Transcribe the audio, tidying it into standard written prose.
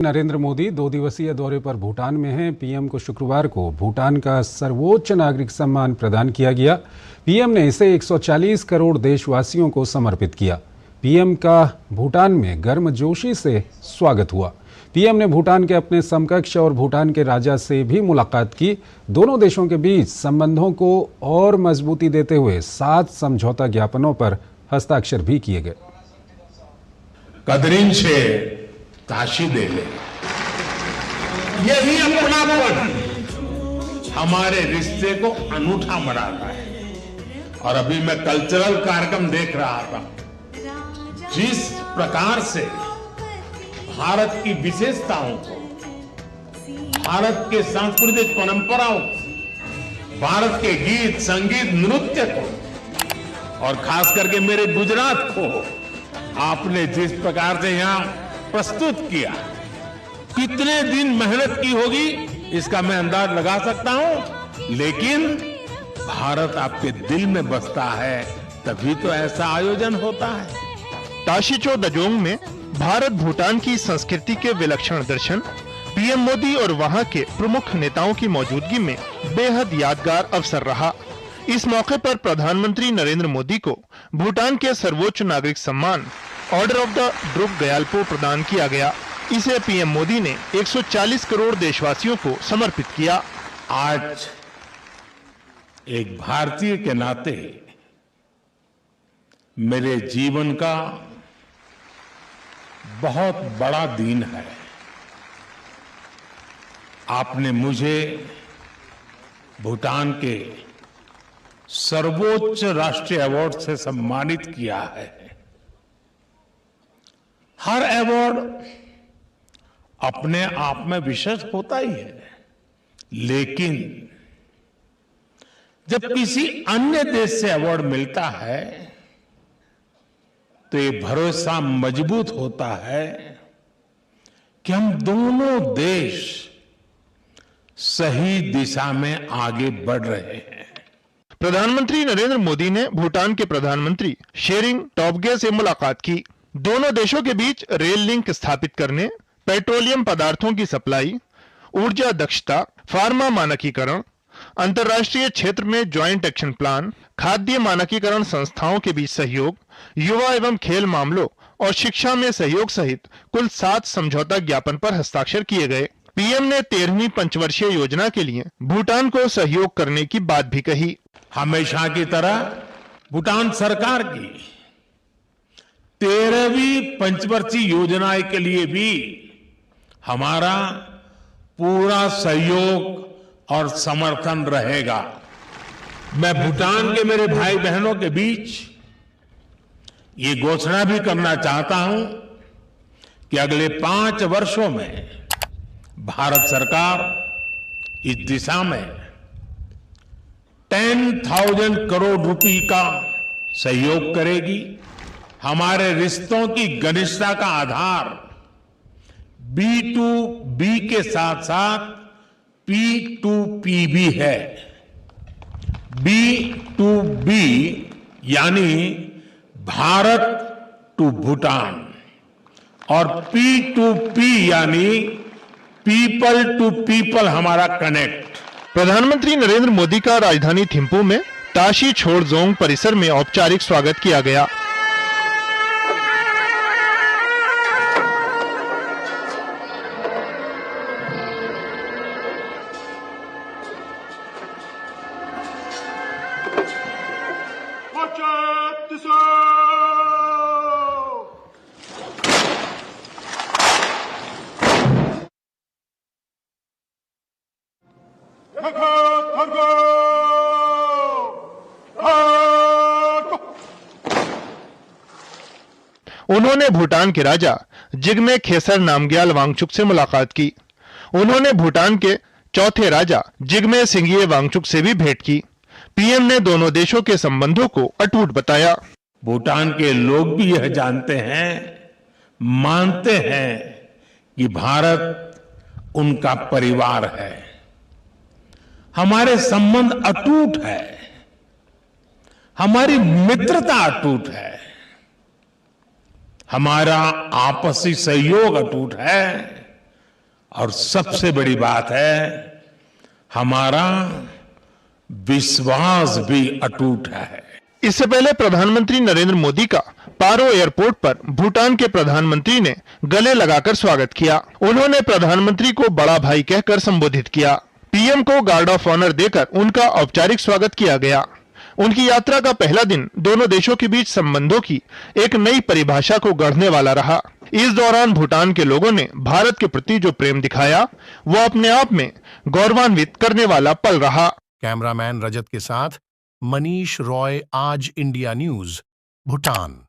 नरेंद्र मोदी 2 दिवसीय दौरे पर भूटान में हैं। पीएम को शुक्रवार को भूटान का सर्वोच्च नागरिक सम्मान प्रदान किया गया। पीएम ने इसे 140 करोड़ देशवासियों को समर्पित किया। पीएम का भूटान में गर्मजोशी से स्वागत हुआ। पीएम ने भूटान के अपने समकक्ष और भूटान के राजा से भी मुलाकात की। दोनों देशों के बीच संबंधों को और मजबूती देते हुए 7 समझौता ज्ञापनों पर हस्ताक्षर भी किए गए। कदरीन से ताशी दे ले, यही अपनापन हमारे रिश्ते को अनूठा बनाता है। और अभी मैं कल्चरल कार्यक्रम देख रहा था, जिस प्रकार से भारत की विशेषताओं को, भारत के सांस्कृतिक परंपराओं को, भारत के गीत संगीत नृत्य को और खास करके मेरे गुजरात को आपने जिस प्रकार से यहां प्रस्तुत किया, कितने दिन मेहनत की होगी इसका मैं अंदाज लगा सकता हूं, लेकिन भारत आपके दिल में बसता है तभी तो ऐसा आयोजन होता है। ताशिचो दजोंग में भारत भूटान की संस्कृति के विलक्षण दर्शन, पीएम मोदी और वहां के प्रमुख नेताओं की मौजूदगी में बेहद यादगार अवसर रहा। इस मौके पर प्रधानमंत्री नरेंद्र मोदी को भूटान के सर्वोच्च नागरिक सम्मान ऑर्डर ऑफ द ड्रुक गयाल्पो प्रदान किया गया। इसे पीएम मोदी ने 140 करोड़ देशवासियों को समर्पित किया। आज एक भारतीय के नाते मेरे जीवन का बहुत बड़ा दिन है। आपने मुझे भूटान के सर्वोच्च राष्ट्रीय अवार्ड से सम्मानित किया है। हर अवार्ड अपने आप में विशेष होता ही है, लेकिन जब किसी अन्य देश से अवार्ड मिलता है तो ये भरोसा मजबूत होता है कि हम दोनों देश सही दिशा में आगे बढ़ रहे हैं। प्रधानमंत्री नरेंद्र मोदी ने भूटान के प्रधानमंत्री शेरिंग टोब्गे से मुलाकात की। दोनों देशों के बीच रेल लिंक स्थापित करने, पेट्रोलियम पदार्थों की सप्लाई, ऊर्जा दक्षता, फार्मा मानकीकरण, अंतर्राष्ट्रीय क्षेत्र में ज्वाइंट एक्शन प्लान, खाद्य मानकीकरण संस्थाओं के बीच सहयोग, युवा एवं खेल मामलों और शिक्षा में सहयोग सहित कुल 7 समझौता ज्ञापन पर हस्ताक्षर किए गए। पीएम ने 13वीं पंचवर्षीय योजना के लिए भूटान को सहयोग करने की बात भी कही। हमेशा की तरह भूटान सरकार की 13वीं पंचवर्षीय योजना के लिए भी हमारा पूरा सहयोग और समर्थन रहेगा। मैं भूटान के मेरे भाई बहनों के बीच ये घोषणा भी करना चाहता हूं कि अगले 5 वर्षों में भारत सरकार इस दिशा में 10,000 करोड़ रुपए का सहयोग करेगी। हमारे रिश्तों की घनिष्ठता का आधार B2B के साथ साथ P2P भी है। B2B यानी भारत टू भूटान और P2P यानी पीपल टू पीपल हमारा कनेक्ट। प्रधानमंत्री नरेंद्र मोदी का राजधानी थिम्पू में ताशी छोड़जोंग परिसर में औपचारिक स्वागत किया गया। उन्होंने भूटान के राजा जिग्मे खेसर नामग्याल वांगचुक से मुलाकात की। उन्होंने भूटान के चौथे राजा जिग्मे सिंघिये वांगचुक से भी भेंट की। पीएम ने दोनों देशों के संबंधों को अटूट बताया। भूटान के लोग भी यह जानते हैं, मानते हैं कि भारत उनका परिवार है। हमारे संबंध अटूट है, हमारी मित्रता अटूट है, हमारा आपसी सहयोग अटूट है और सबसे बड़ी बात है, हमारा विश्वास भी अटूट है। इससे पहले प्रधानमंत्री नरेंद्र मोदी का पारो एयरपोर्ट पर भूटान के प्रधानमंत्री ने गले लगाकर स्वागत किया। उन्होंने प्रधानमंत्री को बड़ा भाई कहकर संबोधित किया। पीएम को गार्ड ऑफ ऑनर देकर उनका औपचारिक स्वागत किया गया। उनकी यात्रा का पहला दिन दोनों देशों के बीच संबंधों की एक नई परिभाषा को गढ़ने वाला रहा। इस दौरान भूटान के लोगों ने भारत के प्रति जो प्रेम दिखाया, वो अपने आप में गौरवान्वित करने वाला पल रहा। कैमरामैन रजत के साथ मनीष रॉय, आज इंडिया न्यूज, भूटान।